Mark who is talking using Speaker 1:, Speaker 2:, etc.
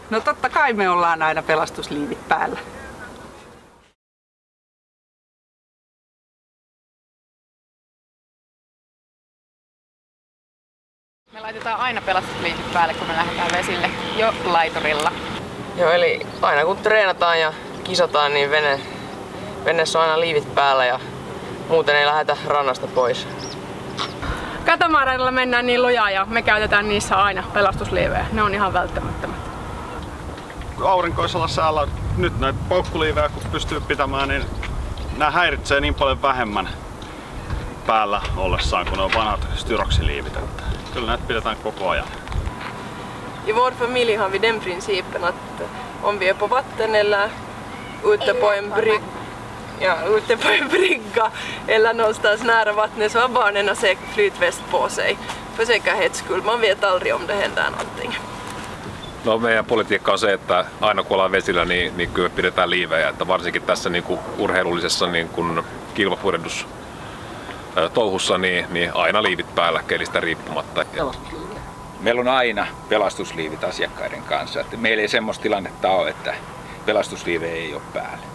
Speaker 1: No totta kai me ollaan aina pelastusliivit päällä.
Speaker 2: Me laitetaan aina pelastusliivit päälle, kun me lähdetään vesille jo laiturilla.
Speaker 3: Joo, eli aina kun treenataan ja kisataan, niin veneessä on aina liivit päällä ja muuten ei lähdetä rannasta pois.
Speaker 2: Katamaranilla mennään niin lujaa ja me käytetään niissä aina pelastusliivejä. Ne on ihan välttämättömät.
Speaker 4: Aurinkoisella säällä nyt näitä poukkuliivejä kun pystyy pitämään, niin nämä häiritsee niin paljon vähemmän päällä ollessaan, kun ne on vanhat styroksiliivit. Kyllä näitä pidetään koko ajan.
Speaker 5: I vår familj har vi den principen att om vi är på vatten eller ute på en brygga eller någonstans nära vattnet så har barnen flytväst på sig för säkerhets skull. Man vet aldrig om det händer någonting.
Speaker 6: No, meidän politiikka on se, että aina kun ollaan vesillä, niin kyllä pidetään liivejä. Että varsinkin tässä niin kuin urheilullisessa niin kuin kilpapurjehdus touhussa, niin aina liivit päällä kelistä riippumatta.
Speaker 7: Meillä on aina pelastusliivit asiakkaiden kanssa. Että meillä ei semmoista tilannetta ole, että pelastusliivejä ei ole päällä.